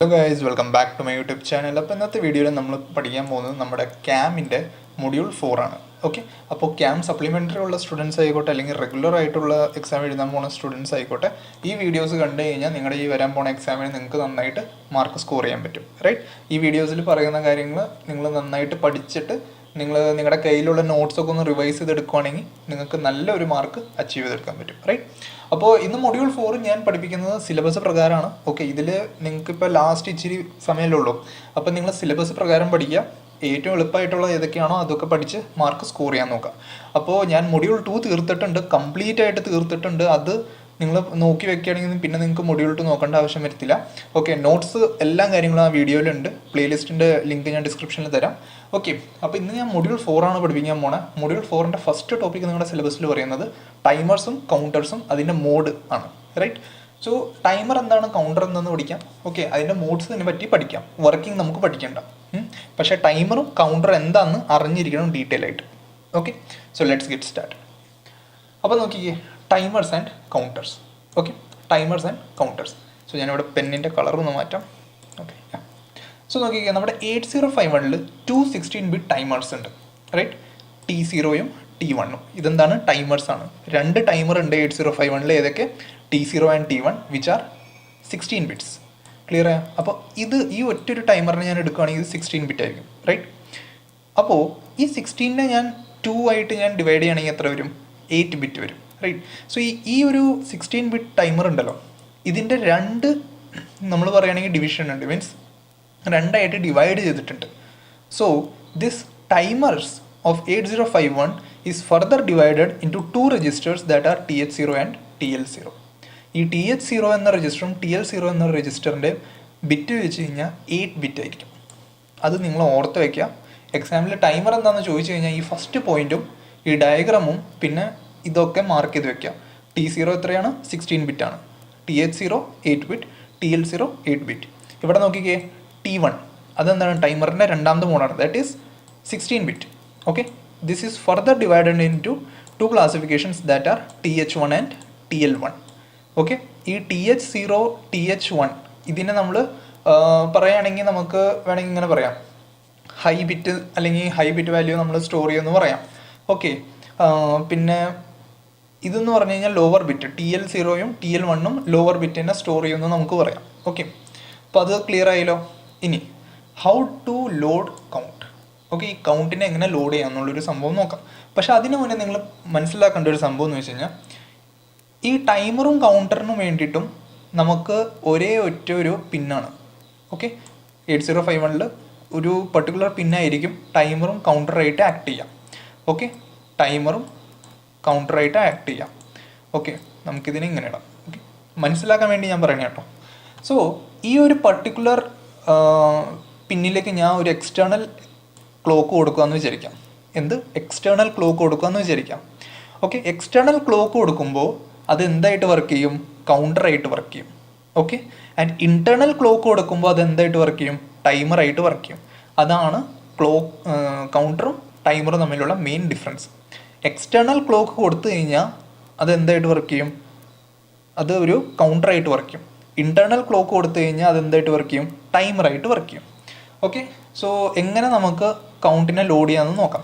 Hello guys, welcome back to my YouTube channel. അപ്പോൾ ഇന്നത്തെ വീഡിയോയിൽ നമ്മൾ പഠിക്കാൻ പോകുന്നത് നമ്മുടെ ക്യാമിൻ്റെ മൊഡ്യൂൾ 4 ആണ്. ഓക്കെ, അപ്പോൾ ക്യാം സപ്ലിമെൻ്ററി ഉള്ള സ്റ്റുഡൻസ് ആയിക്കോട്ടെ, അല്ലെങ്കിൽ റെഗുലർ ആയിട്ടുള്ള എക്സാം എഴുതാൻ പോകുന്ന സ്റ്റുഡൻസ് ആയിക്കോട്ടെ, ഈ വീഡിയോസ് കണ്ടു കഴിഞ്ഞാൽ നിങ്ങളുടെ ഈ വരാൻ പോകുന്ന എക്സാമിന് നിങ്ങൾക്ക് നന്നായിട്ട് മാർക്ക് സ്കോർ ചെയ്യാൻ പറ്റും. റൈറ്റ്, ഈ വീഡിയോസിൽ പറയുന്ന കാര്യങ്ങൾ നിങ്ങൾ നന്നായിട്ട് പഠിച്ചിട്ട് നിങ്ങളുടെ കയ്യിലുള്ള നോട്ട്സൊക്കെ ഒന്ന് റിവൈസ് ചെയ്തെടുക്കുകയാണെങ്കിൽ നിങ്ങൾക്ക് നല്ലൊരു മാർക്ക് അച്ചീവ് ചെയ്തെടുക്കാൻ പറ്റും. റൈറ്റ്, അപ്പോൾ ഇന്ന് മൊഡ്യൂൾ 4 ഞാൻ പഠിപ്പിക്കുന്നത് സിലബസ് പ്രകാരമാണ്. ഓക്കെ, ഇതിൽ നിങ്ങൾക്ക് ഇപ്പോൾ ലാസ്റ്റ് ഇച്ചിരി സമയമല്ലേ ഉള്ളൂ. അപ്പോൾ നിങ്ങൾ സിലബസ് പ്രകാരം പഠിക്കുക. ഏറ്റവും എളുപ്പമായിട്ടുള്ള ഏതൊക്കെയാണോ അതൊക്കെ പഠിച്ച് മാർക്ക് സ്കോർ ചെയ്യാൻ നോക്കുക. അപ്പോൾ ഞാൻ മൊഡ്യൂൾ 2 തീർത്തിട്ടുണ്ട്, കംപ്ലീറ്റ് ആയിട്ട് തീർത്തിട്ടുണ്ട്. അത് നിങ്ങൾ നോക്കി വെക്കുകയാണെങ്കിൽ പിന്നെ നിങ്ങൾക്ക് മൊഡ്യൂൾ 2 നോക്കേണ്ട ആവശ്യം വരത്തില്ല. ഓക്കെ, നോട്ട്സ് എല്ലാം കാര്യങ്ങളും ആ വീഡിയോയിലുണ്ട്. പ്ലേലിസ്റ്റിൻ്റെ ലിങ്ക് ഞാൻ ഡിസ്ക്രിപ്ഷനിൽ തരാം. ഓക്കെ, അപ്പോൾ ഇന്ന് ഞാൻ മൊഡ്യൂൾ 4 ആണ് പഠിപ്പിക്കാൻ പോണേ. മൊഡ്യൂൾ 4ൻ്റെ ഫസ്റ്റ് ടോപ്പിക് നിങ്ങളുടെ സിലബസിൽ പറയുന്നത് ടൈമേഴ്സും കൗണ്ടേഴ്സും അതിൻ്റെ മോഡ് ആണ്. റൈറ്റ്, സോ ടൈമർ എന്താണ്, കൗണ്ടർ എന്താണെന്ന് പഠിക്കാം. ഓക്കെ, അതിൻ്റെ മോഡ്സിനെ പറ്റി പഠിക്കാം. വർക്കിംഗ് നമുക്ക് പഠിക്കേണ്ട, പക്ഷേ ടൈമറും കൗണ്ടർ എന്താണെന്ന് അറിഞ്ഞിരിക്കണം ഡീറ്റെയിൽ ആയിട്ട്. Okay, so let's get start. അപ്പോൾ നോക്കിക്കേ, timers and counters. Okay, timers and counters. So ഞാനിവിടെ പെന്നിൻ്റെ കളർ ഒന്ന് മാറ്റാം. ഓക്കെ, സോ നോക്കിക്കേ, നമ്മുടെ 8051 216 ബിറ്റ് ടൈമേഴ്സ് ഉണ്ട്. റൈറ്റ്, T0യും T1ഉം. ഇതെന്താണ്, ടൈമേഴ്സ് ആണ്. രണ്ട് ടൈമർ ഉണ്ട് 8051 ഏതൊക്കെ, T0 and T1 which are 16 bits. Clear ആയോ? അപ്പോൾ ഈ ഒറ്റൊരു ടൈമറിനെ ഞാൻ എടുക്കുകയാണെങ്കിൽ ഇത് 16 ബിറ്റ് ആയിരിക്കും. റൈറ്റ്, അപ്പോൾ ഈ 16നെ ഞാൻ 2 ആയിട്ട് ഞാൻ ഡിവൈഡ് ചെയ്യുകയാണെങ്കിൽ എത്ര വരും, 8 ബിറ്റ് വരും. റൈറ്റ്, സോ ഈ ഒരു 16 ബിറ്റ് ടൈമർ ഉണ്ടല്ലോ, ഇതിൻ്റെ രണ്ട് നമ്മൾ പറയുകയാണെങ്കിൽ ഡിവിഷൻ ഉണ്ട്, മീൻസ് രണ്ടായിട്ട് ഡിവൈഡ് ചെയ്തിട്ടുണ്ട്. So this timers of 8051 is further divided into 2 registers that are TH0 and TL0. ഈ TH0 എന്ന രജിസ്റ്ററും TL0 എന്ന രജിസ്റ്ററിൻ്റെ ബിറ്റ് വെച്ച് കഴിഞ്ഞാൽ 8 ബിറ്റ് ആയിരിക്കും. അത് നിങ്ങൾ ഓർത്ത് വയ്ക്കുക. എക്സാമിൽ ടൈമർ എന്താണെന്ന് ചോദിച്ചു കഴിഞ്ഞാൽ ഈ ഫസ്റ്റ് പോയിന്റും ഈ ഡയഗ്രാമും പിന്നെ ഇതൊക്കെ മാർക്ക് ചെയ്ത് വെക്കുക. T0 എത്രയാണ്, 16 ബിറ്റാണ്. TH0 8 bit, TL0 8 bit. ഇവിടെ നോക്കിക്കേ, T1 അതെന്താണ്, ടൈമറിൻ്റെ രണ്ടാമത്തെ മോഡാണ്, that is 16 bit. Okay, this is further divided into 2 classifications that are TH1 and TL1. Okay, ഈ TH0 TH1 ഇതിനെ നമ്മൾ പറയുകയാണെങ്കിൽ നമുക്ക് വേണമെങ്കിൽ ഇങ്ങനെ പറയാം, ഹൈ ബിറ്റ് അല്ലെങ്കിൽ ഹൈ ബിറ്റ് വാല്യൂ നമ്മൾ സ്റ്റോർ ചെയ്യുമെന്ന് പറയാം. ഓക്കെ, പിന്നെ ഇതെന്ന് പറഞ്ഞു കഴിഞ്ഞാൽ ലോവർ ബിറ്റ്, TL0യും TL1ഉം ലോവർ ബിറ്റിനെ സ്റ്റോർ ചെയ്യുമെന്ന് നമുക്ക് പറയാം. ഓക്കെ, അപ്പോൾ അത് ക്ലിയർ ആയല്ലോ. ഇനി how to load count. Okay, ഈ കൗണ്ടിനെ എങ്ങനെ ലോഡ് ചെയ്യാം എന്നുള്ളൊരു സംഭവം നോക്കാം. പക്ഷെ അതിന് മുന്നേ നിങ്ങൾ മനസ്സിലാക്കേണ്ട ഒരു സംഭവം എന്ന് വെച്ച് കഴിഞ്ഞാൽ, ഈ ടൈമറും കൗണ്ടറിനും വേണ്ടിയിട്ടും നമുക്ക് ഒരേ ഒറ്റ ഒരു പിന്നാണ്. ഓക്കെ, 8051 ഒരു പർട്ടിക്കുലർ പിന്നായിരിക്കും ടൈമറും കൗണ്ടറായിട്ട് ആക്ട് ചെയ്യാം. ഓക്കെ, ടൈമറും കൗണ്ടറായിട്ട് ആക്ട് ചെയ്യാം. ഓക്കെ, നമുക്കിതിനെ ഇങ്ങനെ ഇടാം. ഓക്കെ, മനസ്സിലാക്കാൻ വേണ്ടി ഞാൻ പറയുന്നത് കേട്ടോ. സോ ഈ ഒരു പർട്ടിക്കുലർ പിന്നിലേക്ക് ഞാൻ ഒരു എക്സ്റ്റേണൽ ക്ലോക്ക് കൊടുക്കുകയെന്ന് വിചാരിക്കാം. എന്ത്, എക്സ്റ്റേണൽ ക്ലോക്ക് കൊടുക്കുകയെന്ന് വിചാരിക്കാം. ഓക്കെ, എക്സ്റ്റേണൽ ക്ലോക്ക് കൊടുക്കുമ്പോൾ അത് എന്തായിട്ട് വർക്ക് ചെയ്യും, കൗണ്ടറായിട്ട് വർക്ക് ചെയ്യും. ഓക്കെ, ആൻഡ് ഇൻറ്റേർണൽ ക്ലോക്ക് കൊടുക്കുമ്പോൾ അത് എന്തായിട്ട് വർക്ക് ചെയ്യും, ടൈമറായിട്ട് വർക്ക് ചെയ്യും. അതാണ് കൗണ്ടറും ടൈമറും തമ്മിലുള്ള മെയിൻ ഡിഫറൻസ്. എക്സ്റ്റേണൽ ക്ലോക്ക് കൊടുത്തു കഴിഞ്ഞാൽ അത് എന്തായിട്ട് വർക്ക് ചെയ്യും, അത് ഒരു കൗണ്ടറായിട്ട് വർക്ക് ചെയ്യും. ഇൻറ്റേർണൽ ക്ലോക്ക് കൊടുത്തു കഴിഞ്ഞാൽ അത് എന്തായിട്ട് വർക്ക് ചെയ്യും, ടൈമറായിട്ട് വർക്ക് ചെയ്യും. ഓക്കെ, സോ എങ്ങനെ നമുക്ക് കൗണ്ടിനെ ലോഡ് ചെയ്യാമെന്ന് നോക്കാം.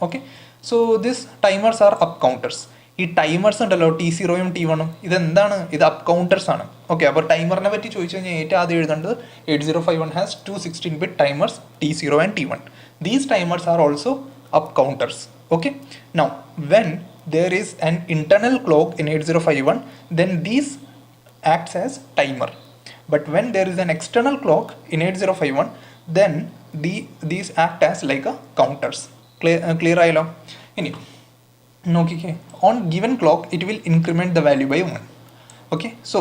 Okay, so this timers are up counters. ഈ ടൈമേഴ്സ് ഉണ്ടല്ലോ, T0യും T1ഉം, ഇതെന്താണ്, ഇത് അപ്പ് കൗണ്ടേഴ്സ് ആണ്. ഓക്കെ, അപ്പോൾ ടൈമറിനെ പറ്റി ചോദിച്ചു കഴിഞ്ഞാൽ ഏറ്റവും ആദ്യം എഴുതേണ്ടത് 8051 has 2 16 bit timers T0 and T1. These timers are also up counters. Okay, now when there is an internal clock in 8051, then these acts as timer. But when there is an external clock in 8051, then these act as like a counters. Clear ആയല്ലോ. ഇനി നോക്കിക്കേ, on given clock it will increment the value by 1. Okay, so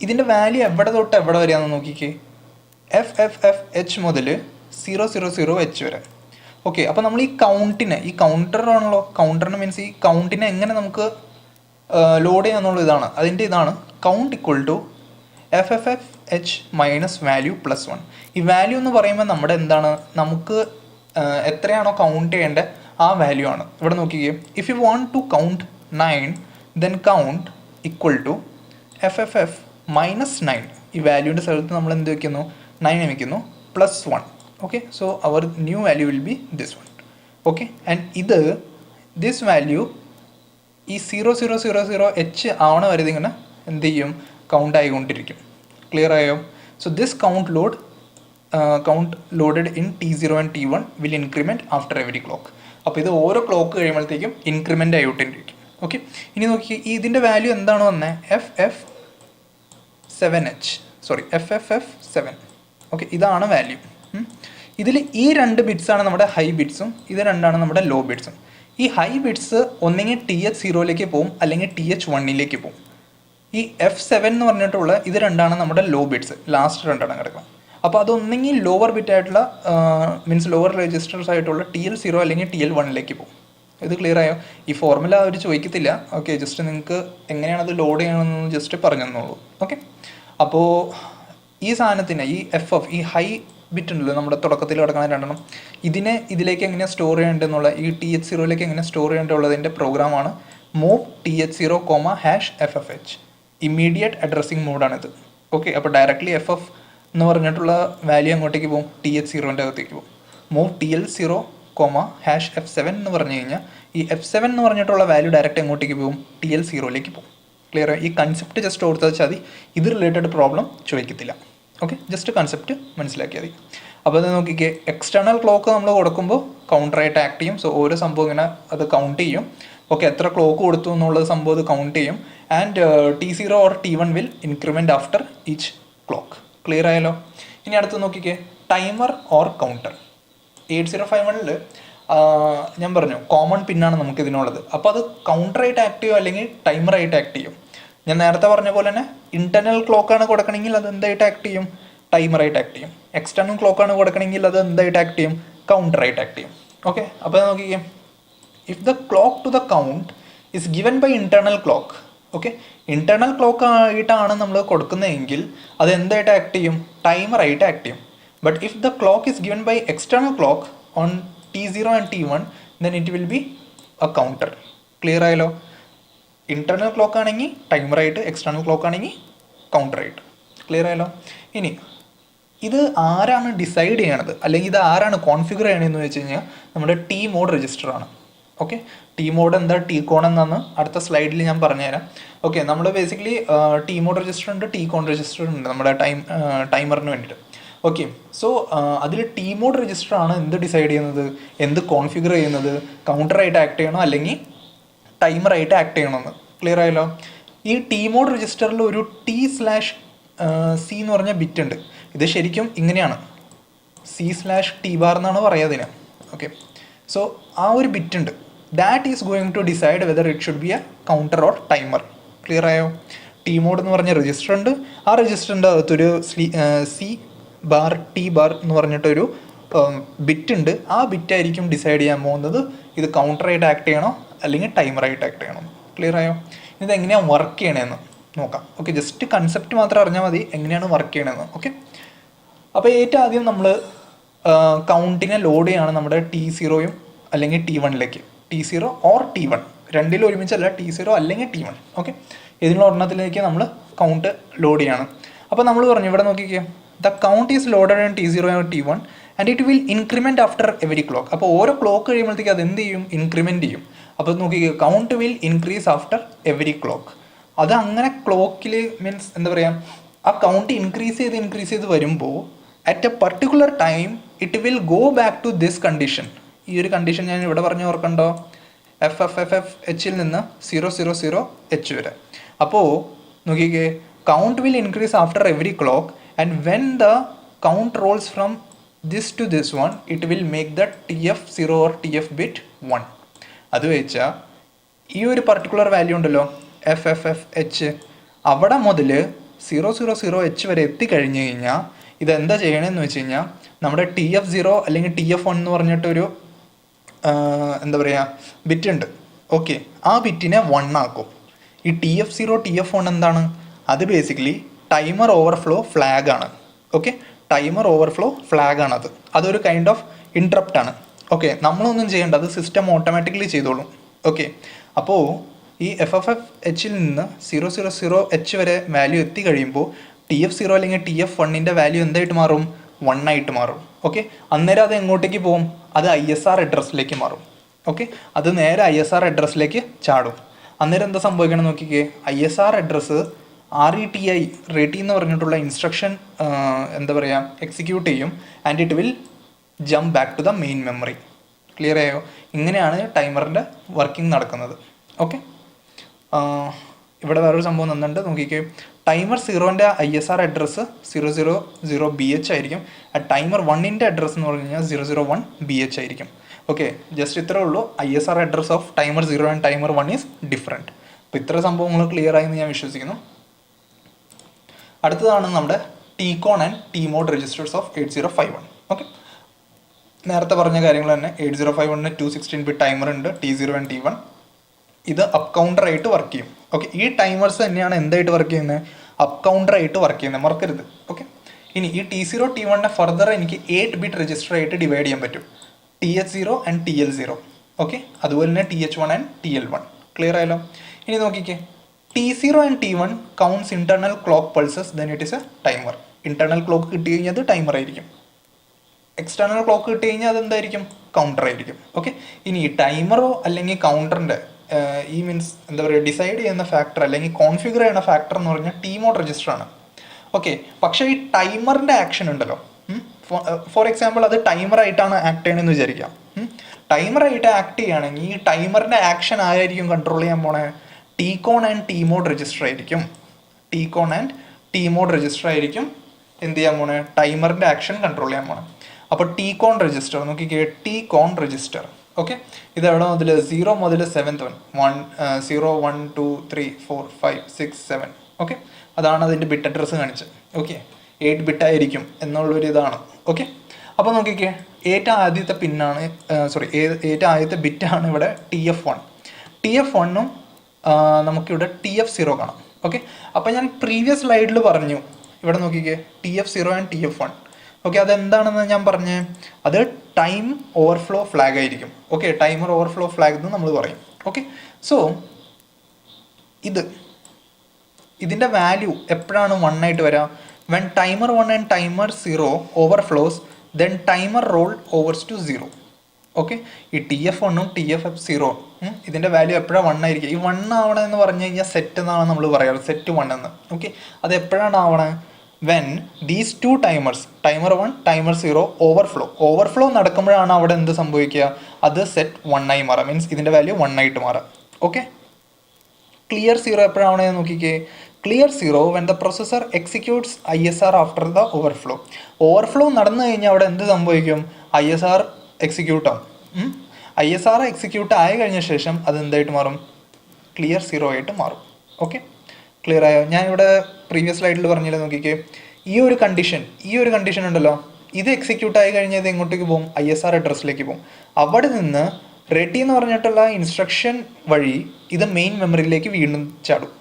ഇതിൻ്റെ value എവിടെ തൊട്ട് എവിടെ വരെയാണെന്ന് നോക്കിക്കേ, FFFH മുതൽ 000H വരെ. ഓക്കെ, അപ്പോൾ നമ്മൾ ഈ കൗണ്ടിനെ, ഈ കൗണ്ടറാണല്ലോ, കൗണ്ടറിന് മീൻസ് ഈ കൗണ്ടിനെ എങ്ങനെ നമുക്ക് ലോഡ് ചെയ്യാന്നുള്ള ഇതാണ്, അതിൻ്റെ ഇതാണ് count equal to FFFH minus value plus 1. ഈ വാല്യൂ എന്ന് പറയുമ്പോൾ നമ്മുടെ എന്താണ്, നമുക്ക് എത്രയാണോ കൗണ്ട് ചെയ്യേണ്ടത് ആ വാല്യൂ ആണ്. ഇവിടെ നോക്കിക്കേ, if you want to count 9 then count equal to FFF minus 9. ഈ വാല്യൂവിൻ്റെ സ്ഥലത്ത് നമ്മൾ എന്ത് വയ്ക്കുന്നു, 9 വയ്ക്കുന്നു, +1. Okay, so our new value will be this one. Okay, and ഇത് ദിസ് വാല്യൂ ഈ 0000 ആവണ വരെ ഇതിങ്ങനെ എന്ത് ചെയ്യും, കൗണ്ട് ആയിക്കൊണ്ടിരിക്കും. ക്ലിയർ ആയോ? So this count loaded in T0 and T1 will increment after every clock. അപ്പോൾ ഇത് ഓരോ ക്ലോക്ക് കഴിയുമ്പോഴത്തേക്കും ഇൻക്രിമെൻ്റ് ആയിക്കൊണ്ടിരിക്കും. ഓക്കെ, ഇനി നോക്കി ഇതിൻ്റെ വാല്യൂ എന്താണ് വന്നത്, FFF7. ഓക്കെ, ഇതാണ് വാല്യൂ. ഇതിൽ ഈ 2 ബിറ്റ്സാണ് നമ്മുടെ ഹൈ ബിറ്റ്സും, ഇത് 2ആണ് നമ്മുടെ ലോ ബിറ്റ്സും. ഈ ഹൈ ബിറ്റ്സ് ഒന്നെങ്കിൽ TH0 പോകും അല്ലെങ്കിൽ TH1 പോകും. ഈ F7 എന്ന് പറഞ്ഞിട്ടുള്ള ഇത് 2ആണ് നമ്മുടെ ലോ ബിറ്റ്സ്, ലാസ്റ്റ് 2 കിടക്കും. അപ്പോൾ അതൊന്നെങ്കിൽ ലോവർ ബിറ്റ് ആയിട്ടുള്ള മീൻസ് ലോവർ രജിസ്റ്റേഴ്സ് ആയിട്ടുള്ള TL0 അല്ലെങ്കിൽ TL1 പോകും. ഇത് ക്ലിയർ ആയോ? ഈ ഫോർമുല അവർ ചോദിക്കത്തില്ല. ഓക്കെ, ജസ്റ്റ് നിങ്ങൾക്ക് എങ്ങനെയാണ് അത് ലോഡ് ചെയ്യണമെന്ന് ജസ്റ്റ് പറഞ്ഞു തന്നോളൂ. ഓക്കെ, അപ്പോൾ ഈ സാധനത്തിന് ഈ FF ഈ ഹൈ ബിറ്റ് ഉണ്ടല്ലോ നമ്മുടെ തുടക്കത്തിൽ കിടക്കുന്ന 2 ഇതിലേക്ക് എങ്ങനെ സ്റ്റോർ ചെയ്യേണ്ടതെന്നുള്ള ഈ TH0 എങ്ങനെ സ്റ്റോർ ചെയ്യേണ്ടതുള്ളതിൻ്റെ പ്രോഗ്രാമാണ് മൂവ് TH0,#FFH. ഇമ്മീഡിയറ്റ് അഡ്രസ്സിങ് മോഡാണിത്. ഓക്കെ, അപ്പോൾ ഡയറക്റ്റ്ലി FF എന്ന് പറഞ്ഞിട്ടുള്ള വാല്യൂ അങ്ങോട്ടേക്ക് പോകും, TH0ൻ്റെ അകത്തേക്ക് പോകും. മൂവ് TL0,#F7 എന്ന് പറഞ്ഞു കഴിഞ്ഞാൽ ഈ F7 എന്ന് പറഞ്ഞിട്ടുള്ള വാല്യൂ ഡയറക്റ്റ് എങ്ങോട്ടേക്ക് പോകും, TL0 പോകും. ക്ലിയർ? ഈ കൺസെപ്റ്റ് ജസ്റ്റ് ഓർത്ത് വെച്ചാൽ മതി, ഇത് റിലേറ്റഡ് പ്രോബ്ലം ചോദിക്കത്തില്ല. ഓക്കെ, ജസ്റ്റ് കൺസെപ്റ്റ് മനസ്സിലാക്കിയാൽ മതി. അപ്പോൾ അത് നോക്കിക്കേ, എക്സ്റ്റേണൽ ക്ലോക്ക് നമ്മൾ കൊടുക്കുമ്പോൾ കൗണ്ടറായിട്ട് ആക്ട് ചെയ്യും. സോ ഓരോ സംഭവം ഇങ്ങനെ അത് കൗണ്ട് ചെയ്യും. ഓക്കെ, എത്ര ക്ലോക്ക് കൊടുത്തു എന്നുള്ളത് സംഭവം അത് കൗണ്ട് ചെയ്യും. And T0 or T1 will increment after each clock. Clear ആയല്ലോ? ഇനി അടുത്ത് നോക്കിക്കേ, ടൈമർ ഓർ കൗണ്ടർ. 8051 ഞാൻ പറഞ്ഞു കോമൺ പിന്നാണ് നമുക്ക് ഇതിനുള്ളത്. അപ്പോൾ അത് കൗണ്ടറായിട്ട് ആക്ട് ചെയ്യും അല്ലെങ്കിൽ ടൈമറായിട്ട് ആക്ട് ചെയ്യും. ഞാൻ നേരത്തെ പറഞ്ഞ പോലെ തന്നെ ഇൻറ്റർണൽ ക്ലോക്കാണ് കൊടുക്കണമെങ്കിൽ അത് എന്തായിട്ട് ആക്ട് ചെയ്യും, ടൈമറായിട്ട് ആക്ട് ചെയ്യും. എക്സ്റ്റേണൽ ക്ലോക്കാണ് കൊടുക്കണമെങ്കിൽ അത് എന്തായിട്ട് ആക്ട് ചെയ്യും, കൗണ്ടറായിട്ട് ആക്ട് ചെയ്യും. ഓക്കെ, അപ്പോൾ നോക്കിക്കേ, if the clock to the count is given by internal clock. Okay, internal clock ആയിട്ടാണ് നമ്മൾ കൊടുക്കുന്നതെങ്കിൽ അത് എന്തായിട്ട് ആക്ട് ചെയ്യും, ടൈമറായിട്ട് ആക്ട് ചെയ്യും. But if the clock is given by external clock on T0 and T1 then it will be a counter. Clear ആയല്ലോ? Internal clock ആണെങ്കിൽ ടൈമറായിട്ട്, എക്സ്റ്റേണൽ ക്ലോക്ക് ആണെങ്കിൽ കൗണ്ടറായിട്ട്. ക്ലിയർ ആയല്ലോ? ഇനി ഇത് ആരാണ് ഡിസൈഡ് ചെയ്യണത് അല്ലെങ്കിൽ ഇത് ആരാണ് കോൺഫിഗർ ചെയ്യണമെന്ന് വെച്ച് കഴിഞ്ഞാൽ നമ്മുടെ T മോഡ് രജിസ്റ്ററാണ്. ഓക്കെ, T മോഡ് എന്താ, T കോൺ എന്താണെന്ന് അടുത്ത സ്ലൈഡിൽ ഞാൻ പറഞ്ഞുതരാം. ഓക്കെ, നമ്മൾ ബേസിക്കലി T മോഡ് രജിസ്റ്റർ ഉണ്ട്, T കോൺ രജിസ്റ്റർ ഉണ്ട് നമ്മുടെ ടൈമറിന് വേണ്ടിയിട്ട്. ഓക്കെ, സോ അതിൽ T മോഡ് രജിസ്റ്ററാണ് എന്ത് ഡിസൈഡ് ചെയ്യുന്നത്, എന്ത് കോൺഫിഗർ ചെയ്യുന്നത്, കൗണ്ടറായിട്ട് ആക്ട് ചെയ്യണോ അല്ലെങ്കിൽ ടൈമറായിട്ട് ആക്ട് ചെയ്യണമെന്ന്. ക്ലിയർ ആയല്ലോ? ഈ T മോഡ് രജിസ്റ്ററിൽ ഒരു T/C എന്ന് പറഞ്ഞ ബിറ്റ് ഉണ്ട്. ഇത് ശരിക്കും ഇങ്ങനെയാണ്, C/T ബാർ എന്നാണ് പറയാതിന്. ഓക്കെ, സോ ആ ഒരു ബിറ്റ് ഉണ്ട്, that is going to decide whether it should be a counter or timer. Clear ആയോ? T മോഡ് എന്ന് പറഞ്ഞ രജിസ്റ്റർ ഉണ്ട്, ആ രജിസ്റ്ററിൻ്റെ അകത്തൊരു C/T ബാർ എന്ന് പറഞ്ഞിട്ടൊരു ബിറ്റ് ഉണ്ട്. ആ ബിറ്റായിരിക്കും ഡിസൈഡ് ചെയ്യാൻ പോകുന്നത് ഇത് കൗണ്ടറായിട്ട് ആക്ട് ചെയ്യണോ അല്ലെങ്കിൽ ടൈമറായിട്ട് ആക്ട് ചെയ്യണം. ക്ലിയർ ആയോ? ഇതെങ്ങനെയാണ് വർക്ക് ചെയ്യണമെന്ന് നോക്കാം. ഓക്കെ, ജസ്റ്റ് കൺസെപ്റ്റ് മാത്രം അറിഞ്ഞാൽ മതി എങ്ങനെയാണ് വർക്ക് ചെയ്യണമെന്ന്. ഓക്കെ, അപ്പോൾ ഏറ്റവും ആദ്യം നമ്മൾ കൗണ്ടിനെ ലോഡ് ചെയ്യാണ് നമ്മുടെ T0 അല്ലെങ്കിൽ T1. T0 ഓർ T1 രണ്ടിലും ഒരുമിച്ചല്ല, T0 അല്ലെങ്കിൽ T1. ഓക്കെ, ഇതിനുള്ള ഒരെണ്ണത്തിലേക്ക് നമ്മൾ കൗണ്ട് ലോഡ് ചെയ്യാണ്. അപ്പോൾ നമ്മൾ പറഞ്ഞു ഇവിടെ നോക്കിക്കേ, the count is loaded in T0 or T1 and it will increment after every clock. അപ്പോൾ ഓരോ ക്ലോക്ക് കഴിയുമ്പോഴത്തേക്ക് അത് എന്ത് ചെയ്യും, ഇൻക്രിമെൻറ്റ് ചെയ്യും. അപ്പോൾ നോക്കിക്കേ, count will increase after every clock. അത് അങ്ങനെ ക്ലോക്കിൽ മീൻസ് എന്താ പറയുക, ആ കൗണ്ട് ഇൻക്രീസ് ചെയ്ത് വരുമ്പോൾ at a particular time it will go back to this condition. ഈ ഒരു കണ്ടീഷൻ ഞാൻ ഇവിടെ പറഞ്ഞു ഓർക്കണ്ടോ, FFFH നിന്ന് 000H വരെ. അപ്പോൾ നോക്കിക്കേ, count will increase after every clock and when the count rolls from this to this one it will make the TF0 or TF bit 1. അത് വെച്ചാൽ ഈ ഒരു പർട്ടിക്കുലർ വാല്യൂ ഉണ്ടല്ലോ FFFH, അവിടെ മുതൽ 000H വരെ എത്തിക്കഴിഞ്ഞ് കഴിഞ്ഞാൽ ഇതെന്താ ചെയ്യണമെന്ന് വെച്ച് കഴിഞ്ഞാൽ നമ്മുടെ TF0 അല്ലെങ്കിൽ TF1 എന്ന് പറഞ്ഞിട്ടൊരു എന്താ പറയുക ബിറ്റ് ഉണ്ട്. ഓക്കെ, ആ ബിറ്റിനെ 1 ആക്കും. ഈ TF0 TF1 എന്താണ്, അത് ബേസിക്കലി ടൈമർ ഓവർഫ്ലോ ഫ്ലാഗ് ആണ്. ഓക്കെ, ടൈമർ ഓവർഫ്ലോ ഫ്ലാഗ് ആണത്. അതൊരു കൈൻഡ് ഓഫ് ഇൻട്രപ്റ്റ് ആണ്. ഓക്കെ, നമ്മളൊന്നും ചെയ്യേണ്ട, അത് സിസ്റ്റം ഓട്ടോമാറ്റിക്കലി ചെയ്തോളും. ഓക്കെ, അപ്പോൾ ഈ FFFH നിന്ന് 000H വരെ വാല്യൂ എത്തി കഴിയുമ്പോൾ TF0 അല്ലെങ്കിൽ TF1ൻ്റെ വാല്യൂ എന്തായിട്ട് മാറും? 1 ആയിട്ട് മാറും. ഓക്കെ, അന്നേരം അത് എങ്ങോട്ടേക്ക് പോകും? അത് ISR അഡ്രസ്സിലേക്ക് മാറും. ഓക്കെ, അത് നേരെ ISR അഡ്രസ്സിലേക്ക് ചാടും. അന്നേരം എന്താ സംഭവിക്കണം നോക്കിക്കേ, ISR അഡ്രസ്സ് RETI എന്ന് പറഞ്ഞിട്ടുള്ള ഇൻസ്ട്രക്ഷൻ എന്താ പറയുക എക്സിക്യൂട്ട് ചെയ്യും and it will jump back to the main memory. Clear ആയോ? ഇങ്ങനെയാണ് ടൈമറിൻ്റെ വർക്കിംഗ് നടക്കുന്നത്. ഓക്കെ, ഇവിടെ വേറൊരു സംഭവം തന്നിട്ടുണ്ട് നോക്കിക്കേ. ടൈമർ 0ൻ്റെ ISR അഡ്രസ്സ് 000BH ആയിരിക്കും. ടൈമർ 1ൻ്റെ അഡ്രസ്സ് എന്ന് പറഞ്ഞു കഴിഞ്ഞാൽ 001BH ആയിരിക്കും. ഓക്കെ, ജസ്റ്റ് ഇത്രേ ഉള്ളൂ. ISR address of timer 0 and timer 1 is different. അപ്പോൾ ഇത്ര സംഭവങ്ങൾ ക്ലിയർ ആയെന്ന് ഞാൻ വിശ്വസിക്കുന്നു. അടുത്തതാണ് നമ്മുടെ TCON and TMOD registers of 8051. Okay, നേരത്തെ പറഞ്ഞ കാര്യങ്ങൾ തന്നെ. 8051 216 ബിറ്റ് ടൈമർ ഉണ്ട്, T0 ആൻഡ് T1. ഇത് അപ്പ് കൗണ്ടർ ആയിട്ട് വർക്ക് ചെയ്യും. ഓക്കെ, ഈ ടൈമേഴ്സ് തന്നെയാണ് എന്തായിട്ട് വർക്ക് ചെയ്യുന്നത്? അപ്പ് കൗണ്ടർ ആയിട്ട് വർക്ക് ചെയ്യുന്നത്, മറക്കരുത്. ഓക്കെ, ഇനി ഈ T0 T1 ഫർദർ എനിക്ക് 8 ബിറ്റ് രജിസ്റ്റർ ആയിട്ട് ഡിവൈഡ് ചെയ്യാൻ പറ്റും. TH0 and TL0. ഓക്കെ, അതുപോലെ തന്നെ TH1 ആൻഡ് TL1. ക്ലിയർ ആയല്ലോ? ഇനി നോക്കിക്കേ, T0 and T1 counts internal clock pulses, then it is A timer. Internal clock കിട്ടി കഴിഞ്ഞാൽ അത് ടൈമർ ആയിരിക്കും. എക്സ്റ്റേണൽ ക്ലോക്ക് കിട്ടി കഴിഞ്ഞാൽ അതെന്തായിരിക്കും? കൗണ്ടർ ആയിരിക്കും. ഓക്കെ, ഇനി ഈ ടൈമറോ അല്ലെങ്കിൽ കൗണ്ടറിൻ്റെ ഈ മീൻസ് എന്താ പറയുക ഡിസൈഡ് ചെയ്യുന്ന ഫാക്ടർ അല്ലെങ്കിൽ കോൺഫിഗർ ചെയ്യുന്ന ഫാക്ടർ എന്ന് പറഞ്ഞാൽ TMOD രജിസ്റ്റർ ആണ്. ഓക്കെ, പക്ഷേ ഈ ടൈമറിൻ്റെ ആക്ഷൻ ഉണ്ടല്ലോ, ഫോർ എക്സാമ്പിൾ അത് ടൈമറായിട്ടാണ് ആക്ട് ചെയ്യണമെന്ന് വിചാരിക്കാം. ടൈമറായിട്ട് ആക്ട് ചെയ്യുകയാണെങ്കിൽ ഈ ടൈമറിൻ്റെ ആക്ഷൻ ആരായിരിക്കും കൺട്രോൾ ചെയ്യാൻ പോണേ? TCON ആൻഡ് TMOD രജിസ്റ്റർ ആയിരിക്കും. TCON ആൻഡ് TMOD രജിസ്റ്റർ ആയിരിക്കും എന്ത് ചെയ്യാൻ പോണേ? ടൈമറിൻ്റെ ആക്ഷൻ കൺട്രോൾ ചെയ്യാൻ പോണേ. അപ്പോൾ TCON രജിസ്റ്റർ നോക്കിക്കേ, TCON രജിസ്റ്റർ. ഓക്കെ, ഇത് എവിടെ മുതൽ? 0 മുതൽ 7th 0 1 2 3 4 5 6 7. ഓക്കെ, അതാണ് അതിൻ്റെ ബിറ്റ് അഡ്രസ്സ് കാണിച്ചത്. ഓക്കെ, 8 ബിറ്റ് ആയിരിക്കും എന്നുള്ളൊരു ഇതാണ്. ഓക്കെ, അപ്പോൾ നോക്കിക്കേ, ഏറ്റവും ആദ്യത്തെ പിന്നാണ് ഏറ്റവും ആദ്യത്തെ ബിറ്റാണ് ഇവിടെ TF1. TF1ഉം നമുക്കിവിടെ TF0 കാണാം. ഓക്കെ, അപ്പോൾ ഞാൻ പ്രീവിയസ് സ്ലൈഡിൽ പറഞ്ഞു, ഇവിടെ നോക്കിക്കേ TF0 ആൻഡ് TF1. ഓക്കെ, അതെന്താണെന്ന് ഞാൻ പറഞ്ഞേ, അത് ടൈം ഓവർഫ്ലോ ഫ്ലാഗ് ആയിരിക്കും. ഓക്കെ, ടൈമർ ഓവർഫ്ലോ ഫ്ലാഗ് എന്ന് നമ്മൾ പറയും. ഓക്കെ, സോ ഇതിൻ്റെ വാല്യൂ എപ്പോഴാണ് 1 ആയിട്ട് വരിക? When timer 1 and timer 0 overflows, then timer roll overs to 0. Okay, ഈ TF1ഉം TF0 ഇതിൻ്റെ വാല്യൂ എപ്പോഴാണ് 1 ആയിരിക്കും? ഈ 1 ആവണമെന്ന് പറഞ്ഞു കഴിഞ്ഞാൽ സെറ്റ് എന്നാണ് നമ്മൾ പറയാറ്, സെറ്റ് 1 എന്ന്. ഓക്കെ, അത് എപ്പോഴാണ് ആവണേ? When these two timers, timer 1 timer 0 overflow നടക്കുമ്പോഴാണ് അവിടെ എന്ത് സംഭവിക്കുക? അത് സെറ്റ് 1 ആയി മാറാം. മീൻസ് ഇതിൻ്റെ വാല്യൂ 1 ആയിട്ട് മാറാം. ഓക്കെ, ക്ലിയർ 0 എപ്പോഴാണ് നോക്കിക്കേ, clear 0 when the processor executes ISR after the overflow നടന്നു കഴിഞ്ഞാൽ അവിടെ എന്ത് സംഭവിക്കും? ISR എക്സിക്യൂട്ട് ആവും. ISR എക്സിക്യൂട്ട് ആയി കഴിഞ്ഞ ശേഷം അത് എന്തായിട്ട് മാറും? ക്ലിയർ 0 ആയിട്ട് മാറും. ഓക്കെ, ക്ലിയർ ആയോ? ഞാനിവിടെ പ്രീവിയസ് സ്ലൈഡിൽ പറഞ്ഞില്ല നോക്കിക്കേ, ഈ ഒരു കണ്ടീഷൻ ഉണ്ടല്ലോ, ഇത് എക്സിക്യൂട്ട് ആയി കഴിഞ്ഞാൽ ഇത് എങ്ങോട്ടേക്ക് പോകും? ISR അഡ്രസ്സിലേക്ക് പോകും. അവിടെ നിന്ന് റെഡി എന്ന് പറഞ്ഞിട്ടുള്ള ഇൻസ്ട്രക്ഷൻ വഴി ഇത് മെയിൻ മെമ്മറിയിലേക്ക് വീണ്ടും ചാടും.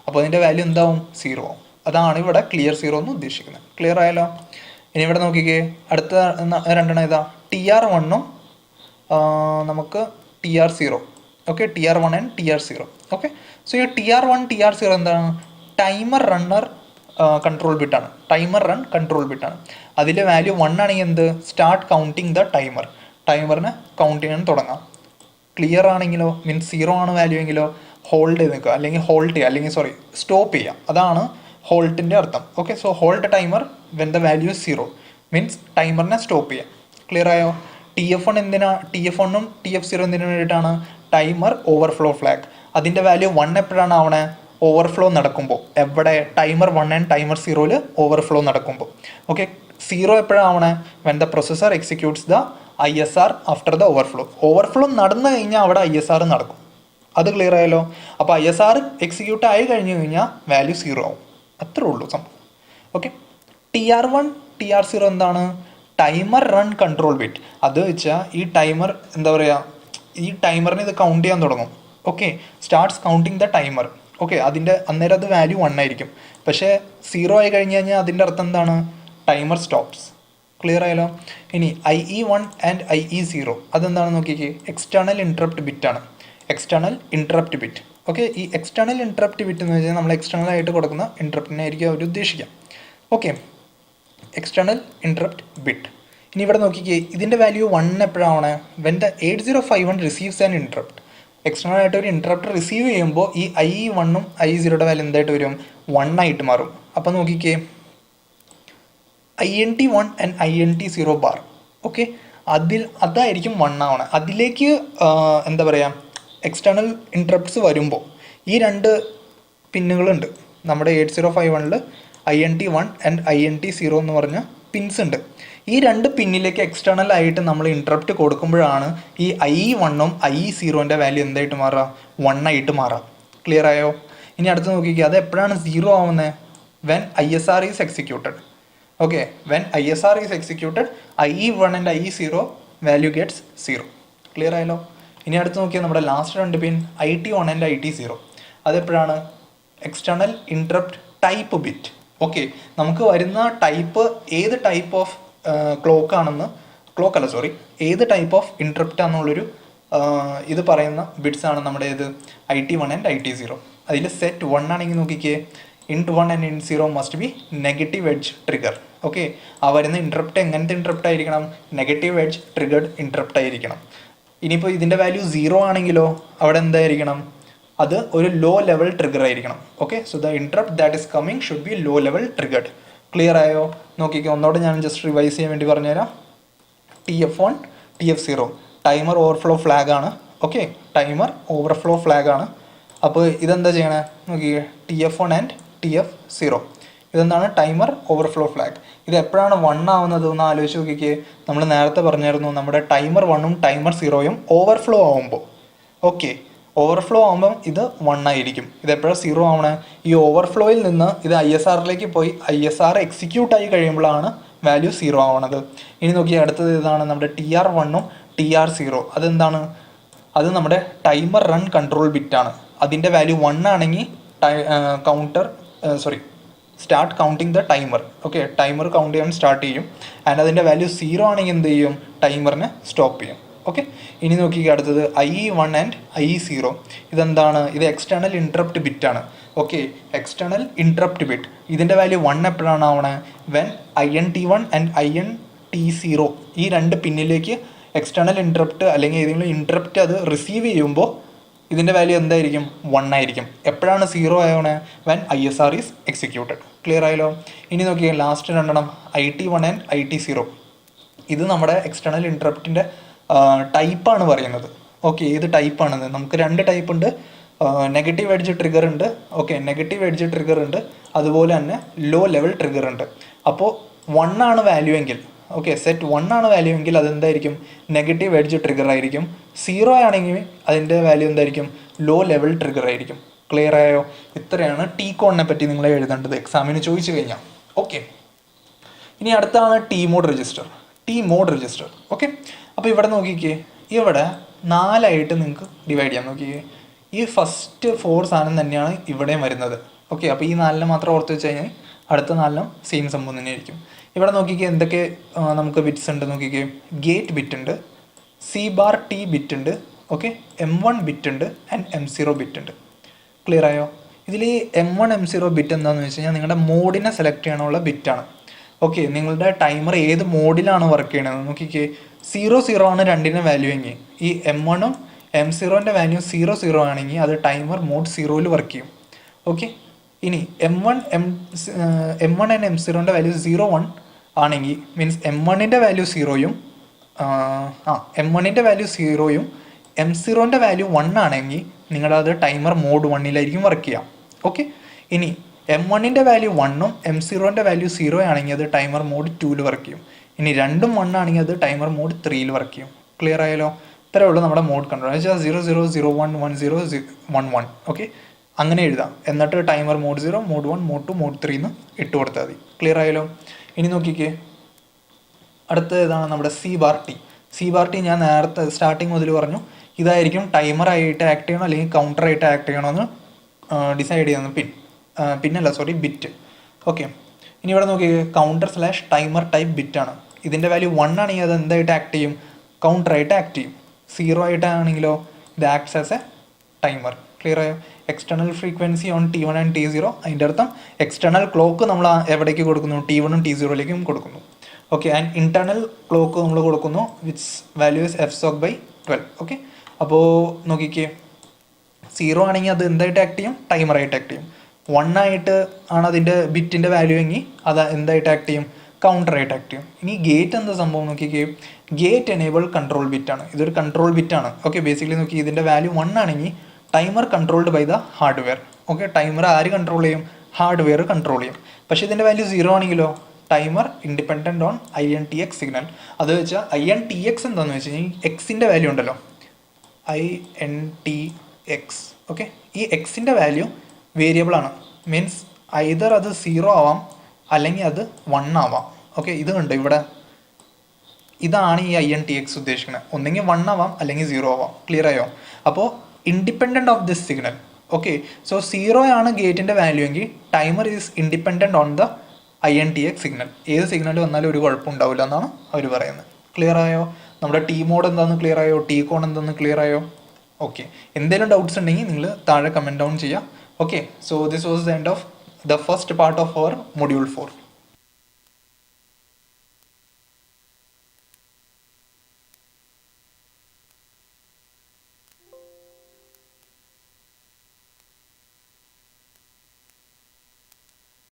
അപ്പോൾ അതിൻ്റെ വാല്യൂ എന്താവും? 0 ആവും. അതാണ് ഇവിടെ ക്ലിയർ 0 എന്ന് ഉദ്ദേശിക്കുന്നത്. ക്ലിയർ ആയല്ലോ? ഇനി ഇവിടെ നോക്കിക്കേ, അടുത്ത രണ്ടെണ്ണം ഇതാ, TR1ഉം നമുക്ക് TR0. Okay, TR1 and TR0. Okay, so ഈ TR1 TR0 എന്താണ്? ടൈമർ റണ്ണർ കൺട്രോൾ ബിറ്റാണ്. അതിൻ്റെ വാല്യൂ 1 ആണെങ്കിൽ എന്ത്? സ്റ്റാർട്ട് കൗണ്ടിങ് ദ ടൈമറിനെ കൗണ്ട് ചെയ്യാൻ തുടങ്ങാം. ക്ലിയർ ആണെങ്കിലോ, മീൻസ് 0 ആണ് വാല്യൂ എങ്കിലോ ഹോൾഡ് ചെയ്ത് നിൽക്കുക, അല്ലെങ്കിൽ സ്റ്റോപ്പ് ചെയ്യുക. അതാണ് ഹോൾട്ടിൻ്റെ അർത്ഥം. Okay, so hold timer when the value 0 means ടൈമറിനെ സ്റ്റോപ്പ് ചെയ്യുക. ക്ലിയർ ആയോ? TF1 TF1ഉം TF0 എന്തിനു വേണ്ടിയിട്ടാണ്? Timer overflow flag. അതിൻ്റെ വാല്യൂ 1 എപ്പോഴാണ് ആവണേ? ഓവർഫ്ലോ നടക്കുമ്പോൾ. എവിടെ? ടൈമർ 1 ആൻഡ് ടൈമർ 0ൽ ഓവർഫ്ലോ നടക്കുമ്പോൾ. ഓക്കെ, 0 എപ്പോഴാണ് ആവണേ? When the processor executes the ISR after the overflow നടന്നു കഴിഞ്ഞാൽ അവിടെ ISR നടക്കും. അത് ക്ലിയർ ആയല്ലോ? അപ്പോൾ ISR എക്സിക്യൂട്ട് ആയി കഴിഞ്ഞു കഴിഞ്ഞാൽ വാല്യൂ 0 ആവും. അത്രേ ഉള്ളൂ സംഭവം. ഓക്കെ, TR1 TR0 എന്താണ്? Timer run control bit. അത് വെച്ചാൽ ഈ ടൈമർ എന്താ പറയുക, ഈ ടൈമറിന് ഇത് കൗണ്ട് ചെയ്യാൻ തുടങ്ങും. Okay, starts counting the timer. Okay, അന്നേരം അത് വാല്യൂ 1 ആയിരിക്കും. പക്ഷേ 0 ആയി കഴിഞ്ഞ് കഴിഞ്ഞാൽ അതിൻ്റെ അർത്ഥം എന്താണ്? Timer stops. ക്ലിയർ ആയല്ലോ? ഇനി IE1 ആൻഡ് IE0 അതെന്താണെന്ന് നോക്കിക്കേ, എക്സ്റ്റേണൽ ഇൻറ്ററപ്റ്റ് ബിറ്റാണ്. ഓക്കെ, ഈ എക്സ്റ്റേണൽ ഇൻറ്ററപ്റ്റ് ബിറ്റ് എന്ന് വെച്ചാൽ നമ്മൾ എക്സ്റ്റേണൽ ആയിട്ട് കൊടുക്കുന്ന ഇൻറ്ററപ്റ്റിനെ ആയിരിക്കും അവർ ഉദ്ദേശിക്കുക. Okay, external interrupt bit. ഇനി ഇവിടെ നോക്കിക്കേ, ഇതിൻ്റെ വാല്യൂ 1 എപ്പോഴാണ്? When the 8051 receives an interrupt. External ആയിട്ട് ഒരു ഇൻറ്ററപ്റ്റ് റിസീവ് ചെയ്യുമ്പോൾ ഈ I1ഉം I0യുടെ വാല്യൂ എന്തായിട്ട് വരും? 1 ആയിട്ട് മാറും. അപ്പോൾ നോക്കിക്കേ, INT1 and INT0 bar. Okay, അതായിരിക്കും 1 ആവണം. അതിലേക്ക് എന്താ പറയുക, എക്സ്റ്റേണൽ ഇൻറ്ററപ്റ്റ്സ് വരുമ്പോൾ ഈ രണ്ട് പിന്നുകളുണ്ട് നമ്മുടെ 8051 INT1 ആൻഡ് INT0 എന്ന് പറഞ്ഞ പിൻസ് ഉണ്ട്. ഈ രണ്ട് പിന്നിലേക്ക് എക്സ്റ്റേണൽ ആയിട്ട് നമ്മൾ ഇൻറ്ററപ്റ്റ് കൊടുക്കുമ്പോഴാണ് ഈ I1ഉം I0ൻ്റെ വാല്യൂ എന്തായിട്ട് മാറുക? 1 ആയിട്ട് മാറാം. ക്ലിയർ ആയോ? ഇനി അടുത്ത് നോക്കിക്കുക, അത് എപ്പോഴാണ് 0 ആവുന്നത്? When ISR is executed. Okay, when ISR is executed I1 and I0 value gets 0. Clear ആയല്ലോ? ഇനി അടുത്ത് നോക്കിയാൽ നമ്മുടെ ലാസ്റ്റ് രണ്ട് പിൻ IT1 ആൻഡ് IT0. അതെപ്പോഴാണ്? External interrupt type bit. Okay, നമുക്ക് വരുന്ന ടൈപ്പ് ഏത് ടൈപ്പ് ഓഫ് ഏത് ടൈപ്പ് ഓഫ് ഇൻറ്ററപ്റ്റ് ആണെന്നുള്ളൊരു ഇത് പറയുന്ന ബിറ്റ്സ് ആണ് നമ്മുടെ ഇത് IT1 ആൻഡ് IT0. അതിൽ സെറ്റ് 1 ആണെങ്കിൽ നോക്കിക്കേ, INT1 and INT0 must be negative edge trigger. Okay, ആ വരുന്ന ഇൻറ്ററപ്റ്റ് എങ്ങനത്തെ ഇൻറ്ററപ്റ്റ് ആയിരിക്കണം? നെഗറ്റീവ് എഡ്ജ് ട്രിഗർഡ് ഇൻറ്ററപ്റ്റ് ആയിരിക്കണം. ഇനിയിപ്പോൾ ഇതിൻ്റെ വാല്യൂ 0 ആണെങ്കിലോ അവിടെ എന്തായിരിക്കണം? അത് ഒരു ലോ ലെവൽ ട്രിഗർ ആയിരിക്കണം. Okay, so the interrupt that is coming should be low level triggered. Clear ആയോ? നോക്കിക്കോ, ഒന്നോടെ ഞാൻ ജസ്റ്റ് റിവൈസ് ചെയ്യാൻ വേണ്ടി പറഞ്ഞുതരാം. TF1 TF0 timer overflow flag ആണ്. ഓക്കെ, ടൈമർ ഓവർഫ്ലോ ഫ്ലാഗ് ആണ്. അപ്പോൾ ഇതെന്താ ചെയ്യണേ നോക്കിക്കേ, TF1 ആൻഡ് TF0 ഇതെന്താണ്? Timer overflow flag. ഇത് എപ്പോഴാണ് 1 ആവുന്നത് എന്ന് ആലോചിച്ച് നോക്കിക്കേ. നമ്മൾ നേരത്തെ പറഞ്ഞായിരുന്നു, നമ്മുടെ ടൈമർ 1ഉം ടൈമർ 0യും ഓവർഫ്ലോ ആവുമ്പോൾ. ഓക്കെ, ഓവർഫ്ലോ ആകുമ്പം ഇത് 1 ആയിരിക്കും. ഇത് എപ്പോഴാണ് 0 ആവണേ? ഈ ഓവർഫ്ലോയിൽ നിന്ന് ഇത് ISRലേക്ക് പോയി ISR എക്സിക്യൂട്ട് ആയി കഴിയുമ്പോഴാണ് വാല്യൂ 0 ആവണത്. ഇനി നോക്കിയാൽ അടുത്തത് ഇതാണ് നമ്മുടെ TR1ഉം TR0. അതെന്താണ്? അത് നമ്മുടെ ടൈമർ റൺ കൺട്രോൾ ബിറ്റാണ്. അതിൻ്റെ വാല്യൂ 1 ആണെങ്കിൽ start counting the timer. Okay, timer count ചെയ്യാൻ സ്റ്റാർട്ട് ചെയ്യും. ആൻഡ് അതിൻ്റെ വാല്യൂ 0 ആണെങ്കിൽ എന്ത് ചെയ്യും? ടൈമറിനെ സ്റ്റോപ്പ് ചെയ്യും. ഓക്കെ, ഇനി നോക്കിക്കുക, അടുത്തത് I1 ആൻഡ് I0. ഇതെന്താണ്? ഇത് എക്സ്റ്റേണൽ ഇൻറ്ററപ്റ്റ് ബിറ്റാണ്. Okay, external interrupt bit. ഇതിൻ്റെ വാല്യൂ 1 എപ്പോഴാണ് ആവണേ? വെൻ INT1 ആൻഡ് INT0 ഈ രണ്ട് പിന്നിലേക്ക് എക്സ്റ്റേണൽ ഇൻറ്ററപ്റ്റ് അല്ലെങ്കിൽ ഏതെങ്കിലും ഇൻറ്ററപ്റ്റ് അത് റിസീവ് ചെയ്യുമ്പോൾ ഇതിൻ്റെ വാല്യൂ എന്തായിരിക്കും? 1 ആയിരിക്കും. എപ്പോഴാണ് 0 ആവണേ? When ISR is executed. Clear ആയല്ലോ? ഇനി നോക്കിയാൽ ലാസ്റ്റ് രണ്ടെണ്ണം IT1 ആൻഡ് IT0. ഇത് നമ്മുടെ എക്സ്റ്റേണൽ ഇൻറ്ററപ്റ്റിൻ്റെ ടൈപ്പാണ് പറയുന്നത്. ഓക്കെ, ഏത് ടൈപ്പാണെന്ന് നമുക്ക് 2 ടൈപ്പ് ഉണ്ട്. നെഗറ്റീവ് എഡ്ജ് ട്രിഗർ ഉണ്ട്. ഓക്കെ, നെഗറ്റീവ് എഡ്ജ് ട്രിഗർ ഉണ്ട്, അതുപോലെ തന്നെ ലോ ലെവൽ ട്രിഗർ ഉണ്ട്. അപ്പോൾ 1 ആണ് വാല്യൂ എങ്കിൽ, ഓക്കെ, സെറ്റ് 1 ആണ് വാല്യൂ എങ്കിൽ അതെന്തായിരിക്കും? നെഗറ്റീവ് എഡ്ജ് ട്രിഗർ ആയിരിക്കും. 0 ആണെങ്കിൽ അതിൻ്റെ വാല്യൂ എന്തായിരിക്കും? ലോ ലെവൽ ട്രിഗർ ആയിരിക്കും. ക്ലിയർ ആയോ? ഇത്രയാണ് T-കോണിനെ പറ്റി നിങ്ങൾ എഴുതേണ്ടത് എക്സാമിന് ചോദിച്ചു കഴിഞ്ഞാൽ. ഓക്കെ, ഇനി അടുത്താണ് T മോഡ് രജിസ്റ്റർ. ഓക്കെ, അപ്പോൾ ഇവിടെ നോക്കിക്കേ, ഇവിടെ 4 ആയിട്ട് നിങ്ങൾക്ക് ഡിവൈഡ് ചെയ്യാം. നോക്കിക്കേ, ഈ ഫസ്റ്റ് 4 സാധനം തന്നെയാണ് ഇവിടെയും വരുന്നത്. ഓക്കെ, അപ്പോൾ ഈ 4 മാത്രം ഓർത്ത് വെച്ച് കഴിഞ്ഞാൽ അടുത്ത 4 സെയിം സംഭവം തന്നെ ആയിരിക്കും. ഇവിടെ നോക്കിക്കേ, എന്തൊക്കെ നമുക്ക് ബിറ്റ്സ് ഉണ്ട് നോക്കിക്കേ. ഗേറ്റ് ബിറ്റ് ഉണ്ട്, C⁻T ബിറ്റ് ഉണ്ട്, ഓക്കെ, M1 ബിറ്റ് ഉണ്ട് ആൻഡ് M0 ബിറ്റ് ഉണ്ട്. ക്ലിയർ ആയോ? ഇതിൽ ഈ M1 M0 ബിറ്റ് എന്താണെന്ന് വെച്ച് കഴിഞ്ഞാൽ നിങ്ങളുടെ മോഡിനെ സെലക്ട് ചെയ്യാനുള്ള ബിറ്റാണ്. ഓക്കെ, നിങ്ങളുടെ ടൈമർ ഏത് മോഡിലാണ് വർക്ക് ചെയ്യണത് നോക്കിക്കേ. 0 ആണ് രണ്ടിൻ്റെ വാല്യൂ എങ്കിൽ ഈ M1ഉം M0ൻ്റെ വാല്യൂ 0 ആണെങ്കിൽ അത് ടൈമർ മോഡ് 0യിൽ വർക്ക് ചെയ്യും. ഓക്കെ, ഇനി M1 ആൻഡ് M0ൻ്റെ വാല്യൂ 0 1 ആണെങ്കിൽ മീൻസ് M1ൻ്റെ വാല്യൂ 0യും M1ൻ്റെ വാല്യൂ 0യും M0ൻ്റെ വാല്യൂ 1 ആണെങ്കിൽ നിങ്ങളത് ടൈമർ മോഡ് 1ലായിരിക്കും വർക്ക് ചെയ്യാം. ഓക്കെ, ഇനി M1ൻ്റെ വാല്യൂ 1ഉം M0ൻ്റെ വാല്യൂ 0 ആണെങ്കിൽ അത് ടൈമർ മോഡ് 2ൽ വർക്ക് ചെയ്യും. ഇനി രണ്ടും 1 ആണെങ്കിൽ അത് ടൈമർ മോഡ് 3ൽ വർക്ക് ചെയ്യും. ക്ലിയർ ആയാലോ? ഇത്രയേ ഉള്ളൂ നമ്മുടെ മോഡ് കൺട്രോൾ. വെച്ചാൽ 0 0 0 1 1 0 1 1. ഓക്കെ, അങ്ങനെ എഴുതാം. എന്നിട്ട് timer mode 0 mode 1 mode 2 mode 3 എന്ന് ഇട്ട് കൊടുത്താൽ മതി. ക്ലിയർ ആയാലോ? ഇനി നോക്കിക്കേ, അടുത്ത ഇതാണ് നമ്മുടെ C⁻T. ഞാൻ നേരത്തെ സ്റ്റാർട്ടിങ് മുതൽ പറഞ്ഞു, ഇതായിരിക്കും ടൈമർ ആയിട്ട് ആക്ട് ചെയ്യണോ അല്ലെങ്കിൽ കൗണ്ടർ ആയിട്ട് ആക്ട് ചെയ്യണമെന്ന് ഡിസൈഡ് ചെയ്യുന്ന ബിറ്റ്. ഓക്കെ, ഇനി ഇവിടെ നോക്കിയേ, കൗണ്ടർ/ടൈമർ ടൈപ്പ് ബിറ്റാണ്. ഇതിൻ്റെ വാല്യൂ 1 ആണെങ്കിൽ അത് എന്തായിട്ട് ആക്ട് ചെയ്യും? കൗണ്ടറായിട്ട് ആക്ട് ചെയ്യും. 0 ആയിട്ടാണെങ്കിലോ ഇത് acts as a timer. Clear ആയോ? External frequency on T1 and T0. അതിൻ്റെ അർത്ഥം എക്സ്റ്റേണൽ ക്ലോക്ക് നമ്മൾ എവിടേക്ക് കൊടുക്കുന്നു, T1 T0 കൊടുക്കുന്നു. ഓക്കെ, ആൻഡ് ഇൻറ്റേർണൽ ക്ലോക്ക് നമ്മൾ കൊടുക്കുന്നു which value is f/12. Okay, അപ്പോൾ നോക്കിക്കേ, 0 ആണെങ്കിൽ അത് എന്തായിട്ട് ആക്ട് ചെയ്യും, ടൈമറായിട്ട് ആക്ട് ചെയ്യും. 1 ആയിട്ട് ആണ് അതിൻ്റെ ബിറ്റിൻ്റെ വാല്യൂ എങ്കിൽ അത് എന്തായിട്ട് ആക്ട് ചെയ്യും, കൗണ്ടറായിട്ട് ആക്ട് ചെയ്യും. ഇനി ഗേറ്റ് എന്താ സംഭവം നോക്കിക്കേ, ഗേറ്റ് എനേബിൾ കൺട്രോൾ ബിറ്റാണ്. ഇതൊരു കൺട്രോൾ ബിറ്റാണ്. ഓക്കെ, ബേസിക്കലി നോക്കി ഇതിൻ്റെ വാല്യൂ 1 ആണെങ്കിൽ timer controlled by the hardware. Okay, timer ആര് കൺട്രോൾ ചെയ്യും, ഹാർഡ്വെയർ കൺട്രോൾ ചെയ്യും. പക്ഷേ ഇതിൻ്റെ വാല്യൂ 0 ആണെങ്കിലോ, timer independent on INTX signal. അത് വെച്ചാൽ INTX എന്താണെന്ന് വെച്ച് കഴിഞ്ഞാൽ എക്സിൻ്റെ വാല്യൂ ഉണ്ടല്ലോ, INTX. ഓക്കെ, ഈ എക്സിൻ്റെ വാല്യൂ വേരിയബിൾ ആണ്. മീൻസ് ഐദർ അത് 0 ആവാം അല്ലെങ്കിൽ അത് 1 ആവാം. ഓക്കെ, ഇത് കണ്ടോ ഇവിടെ, ഇതാണ് ഈ INTX ഉദ്ദേശിക്കുന്നത്. ഒന്നെങ്കിൽ 1 ആവാം അല്ലെങ്കിൽ 0 ആവാം. ക്ലിയർ ആയോ? അപ്പോൾ independent of this signal. Okay, so 0 ആണ് ഗേറ്റിൻ്റെ വാല്യൂ എങ്കിൽ timer is independent on the INTX signal. ഏത് സിഗ്നൽ വന്നാലും ഒരു കുഴപ്പം ഉണ്ടാവില്ല എന്നാണ് അവർ പറയുന്നത്. ക്ലിയർ ആയോ? നമ്മുടെ T മോഡ് എന്താണെന്ന് ക്ലിയർ ആയോ? T കോൺ എന്താണെന്ന് ക്ലിയർ ആയോ? ഓക്കെ, എന്തെങ്കിലും ഡൗട്ട്സ് ഉണ്ടെങ്കിൽ നിങ്ങൾ താഴെ കമൻറ്റ് ഡൗൺ ചെയ്യുക. Okay, so this was the end of the first part of our module 4.